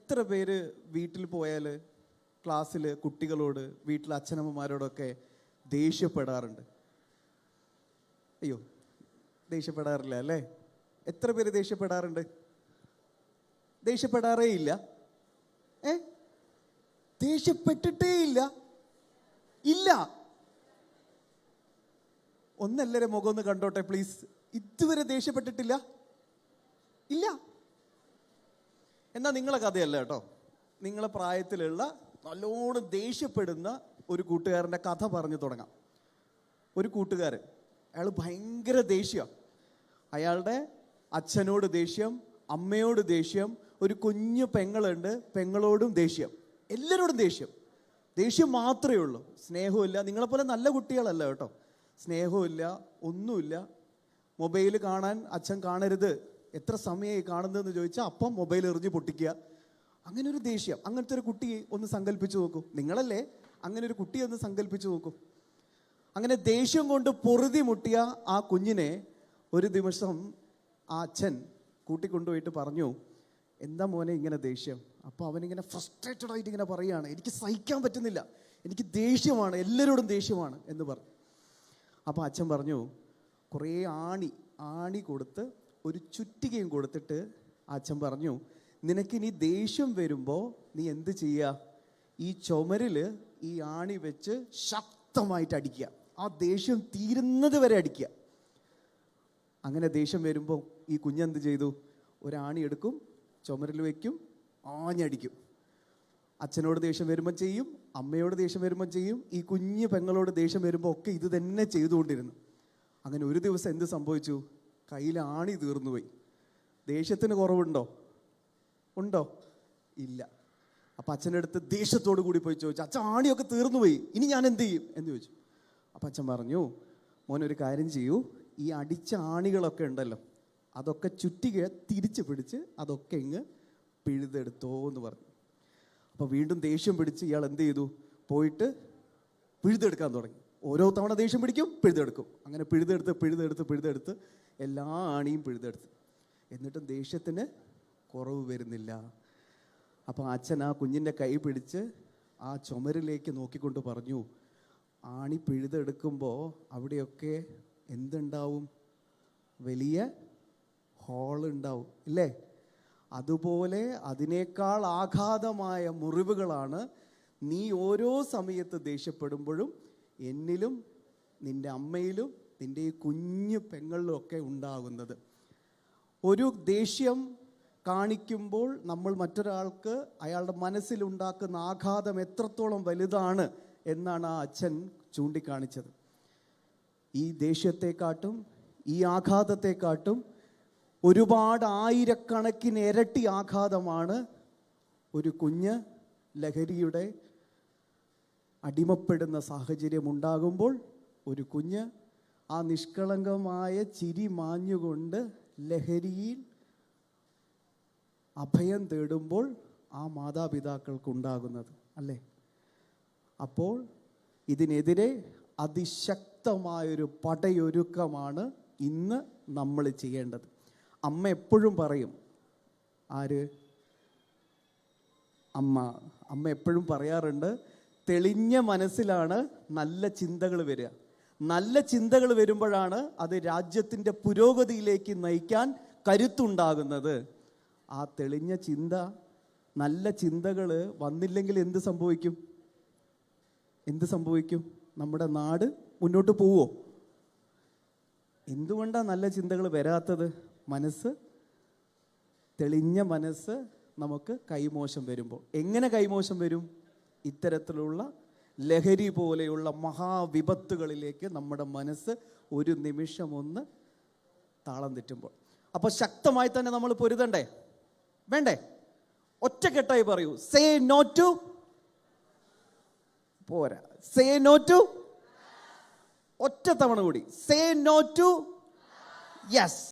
എത്ര പേര് വീട്ടിൽ പോയാൽ ക്ലാസ്സിൽ കുട്ടികളോട് വീട്ടിൽ അച്ഛനമ്മമാരോടൊക്കെ ദേഷ്യപ്പെടാറുണ്ട്? അയ്യോ, ദേഷ്യപ്പെടാറില്ല അല്ലേ? എത്ര പേര് ദേഷ്യപ്പെടാറുണ്ട്? ദേഷ്യപ്പെടാറേ ഇല്ല. ദേഷ്യപ്പെട്ടിട്ടേ ഇല്ല. ഇല്ല. ഒന്നെല്ലാവരും മുഖം ഒന്ന് കണ്ടോട്ടെ പ്ലീസ്. ഇതുവരെ ദേഷ്യപ്പെട്ടിട്ടില്ല? ഇല്ല. എന്നാ നിങ്ങളെ കഥയല്ല കേട്ടോ. നിങ്ങളെ പ്രായത്തിലുള്ള നല്ലോണം ദേഷ്യപ്പെടുന്ന ഒരു കൂട്ടുകാരൻ്റെ കഥ പറഞ്ഞു തുടങ്ങാം. ഒരു കൂട്ടുകാരൻ, അയാൾ ഭയങ്കര ദേഷ്യം. അയാളുടെ അച്ഛനോട് ദേഷ്യം, അമ്മയോട് ദേഷ്യം, ഒരു കുഞ്ഞു പെങ്ങളുണ്ട്, പെങ്ങളോടും ദേഷ്യം, എല്ലാവരോടും ദേഷ്യം. ദേഷ്യം മാത്രമേ ഉള്ളൂ, സ്നേഹമില്ല. നിങ്ങളെപ്പോലെ നല്ല കുട്ടികളല്ല കേട്ടോ. സ്നേഹമില്ല, ഒന്നുമില്ല. മൊബൈൽ കാണാൻ അച്ഛൻ കാണരുത്, എത്ര സമയമായി കാണുന്നതെന്ന് ചോദിച്ചാൽ അപ്പം മൊബൈൽ എറിഞ്ഞ് പൊട്ടിക്കുക. അങ്ങനെ ഒരു ദേഷ്യം. അങ്ങനത്തെ ഒരു കുട്ടി ഒന്ന് സങ്കല്പിച്ച് നോക്കൂ. നിങ്ങളല്ലേ, അങ്ങനെ ഒരു കുട്ടി ഒന്ന് സങ്കല്പിച്ച് നോക്കൂ. അങ്ങനെ ദേഷ്യം കൊണ്ട് പൊറുതി മുട്ടിയ ആ കുഞ്ഞിനെ ഒരു ദിവസം ആ അച്ഛൻ കൂട്ടിക്കൊണ്ടുപോയിട്ട് പറഞ്ഞു, എന്താ മോനെ ഇങ്ങനെ ദേഷ്യം? അപ്പോൾ അവനിങ്ങനെ ഫ്രസ്ട്രേറ്റഡ് ആയിട്ട് ഇങ്ങനെ പറയുകയാണ്, എനിക്ക് സഹിക്കാൻ പറ്റുന്നില്ല, എനിക്ക് ദേഷ്യമാണ്, എല്ലാവരോടും ദേഷ്യമാണ് എന്ന് പറഞ്ഞു. അപ്പോൾ അച്ഛൻ പറഞ്ഞു, കുറേ ആണി കൊടുത്ത് ഒരു ചുറ്റികയും കൊടുത്തിട്ട് അച്ഛൻ പറഞ്ഞു, നിനക്കിനി ദേഷ്യം വരുമ്പോൾ നീ എന്ത് ചെയ്യുക? ഈ ചുമരിൽ ഈ ആണി വെച്ച് ശക്തമായിട്ട് അടിക്കുക, ആ ദേഷ്യം തീരുന്നത് വരെ അടിക്കുക. അങ്ങനെ ദേഷ്യം വരുമ്പോൾ ഈ കുഞ്ഞെന്ത് ചെയ്തു? ഒരാണി എടുക്കും, ചുമരിൽ വയ്ക്കും, ആഞ്ഞടിക്കും. അച്ഛനോട് ദേഷ്യം വരുമ്പം ചെയ്യും, അമ്മയോട് ദേഷ്യം വരുമ്പം ചെയ്യും, ഈ കുഞ്ഞ് പെങ്ങളോട് ദേഷ്യം വരുമ്പോൾ ഒക്കെ ഇത് തന്നെ ചെയ്തുകൊണ്ടിരുന്നു. അങ്ങനെ ഒരു ദിവസം എന്ത് സംഭവിച്ചു? കയ്യിൽ ആണി തീർന്നുപോയി. ദേഷ്യത്തിന് കുറവുണ്ടോ? ഉണ്ടോ? ഇല്ല. അപ്പം അച്ഛൻ്റെ അടുത്ത് ദേഷ്യത്തോടു കൂടി പോയി ചോദിച്ചു, അച്ഛൻ ആണിയൊക്കെ തീർന്നുപോയി, ഇനി ഞാൻ എന്ത് ചെയ്യും എന്ന് ചോദിച്ചു. അപ്പം അച്ഛൻ പറഞ്ഞു, മോനൊരു കാര്യം ചെയ്യൂ, ഈ അടിച്ച ആണികളൊക്കെ ഉണ്ടല്ലോ അതൊക്കെ ചുറ്റിക തിരിച്ച് പിടിച്ച് അതൊക്കെ ഇങ്ങ് പിഴുതെടുത്തോ എന്ന് പറഞ്ഞു. അപ്പോൾ വീണ്ടും ദേഷ്യം പിടിച്ച് ഇയാൾ എന്ത് ചെയ്തു? പോയിട്ട് പിഴുതെടുക്കാൻ തുടങ്ങി. ഓരോ തവണ ദേഷ്യം പിടിക്കും, പിഴുതെടുക്കും. അങ്ങനെ പിഴുതെടുത്ത് എല്ലാ ആണിയും പിഴുതെടുത്ത്. എന്നിട്ടും ദേഷ്യത്തിന് കുറവ് വരുന്നില്ല. അപ്പോൾ അച്ഛൻ ആ കുഞ്ഞിൻ്റെ കൈ പിടിച്ച് ആ ചുമരിലേക്ക് നോക്കിക്കൊണ്ട് പറഞ്ഞു, ആണി പിഴുതെടുക്കുമ്പോൾ അവിടെയൊക്കെ എന്തുണ്ടാവും? വലിയ ഹോളുണ്ടാവും ഇല്ലേ? അതുപോലെ അതിനേക്കാൾ ആഘാതമായ മുറിവുകളാണ് നീ ഓരോ സമയത്ത് ദേഷ്യപ്പെടുമ്പോഴും എന്നിലും നിൻ്റെ അമ്മയിലും നിൻ്റെ ഈ കുഞ്ഞു പെങ്ങളിലും ഒക്കെ ഉണ്ടാകുന്നത്. ഒരു ദേഷ്യം കാണിക്കുമ്പോൾ നമ്മൾ മറ്റൊരാൾക്ക് അയാളുടെ മനസ്സിലുണ്ടാക്കുന്ന ആഘാതം എത്രത്തോളം വലുതാണ് എന്നാണ് ആ അച്ഛൻ ചൂണ്ടിക്കാണിച്ചത്. ഈ ദേഷ്യത്തെക്കാട്ടും ഈ ആഘാതത്തെക്കാട്ടും ഒരുപാട് ആയിരക്കണക്കിന് ഇരട്ടി ആഘാതമാണ് ഒരു കുഞ്ഞ് ലഹരിയുടെ അടിമപ്പെടുന്ന സാഹചര്യം ഉണ്ടാകുമ്പോൾ ഒരു കുഞ്ഞ് ആ നിഷ്കളങ്കമായ ചിരി മാഞ്ഞുകൊണ്ട് ലഹരിയിൽ അഭയം തേടുമ്പോൾ ആ മാതാപിതാക്കൾക്കുണ്ടാകുന്നത് അല്ലേ? അപ്പോൾ ഇതിനെതിരെ അതിശക്തമായൊരു പടയൊരുക്കമാണ് ഇന്ന് നമ്മൾ ചെയ്യേണ്ടത്. അമ്മ എപ്പോഴും പറയും, അമ്മ എപ്പോഴും പറയാറുണ്ട്, തെളിഞ്ഞ മനസ്സിലാണ് നല്ല ചിന്തകൾ വരിക. നല്ല ചിന്തകൾ വരുമ്പോഴാണ് അത് രാജ്യത്തിൻ്റെ പുരോഗതിയിലേക്ക് നയിക്കാൻ കരുത്തുണ്ടാകുന്നത്. ആ തെളിഞ്ഞ ചിന്ത, നല്ല ചിന്തകൾ വന്നില്ലെങ്കിൽ എന്ത് സംഭവിക്കും? നമ്മുടെ നാട് മുന്നോട്ട് പോവോ? എന്തുകൊണ്ടാണ് നല്ല ചിന്തകൾ വരാത്തത്? തെളിഞ്ഞ മനസ്സ് നമുക്ക് കൈമോശം വരുമ്പോൾ. എങ്ങനെ കൈമോശം വരും? ഇത്തരത്തിലുള്ള ലഹരി പോലെയുള്ള മഹാവിപത്തുകളിലേക്ക് നമ്മുടെ മനസ്സ് ഒരു നിമിഷം ഒന്ന് താളം തെറ്റുമ്പോൾ. അപ്പോൾ ശക്തമായി തന്നെ നമ്മൾ പൊരുതണ്ടേ? വേണ്ടേ? ഒറ്റക്കെട്ടായി പറയൂ, സേ നോ ടു. പോരാ, സേ നോ ടു. ഒറ്റ തവണ കൂടി, സേ നോ ടു. യെസ്.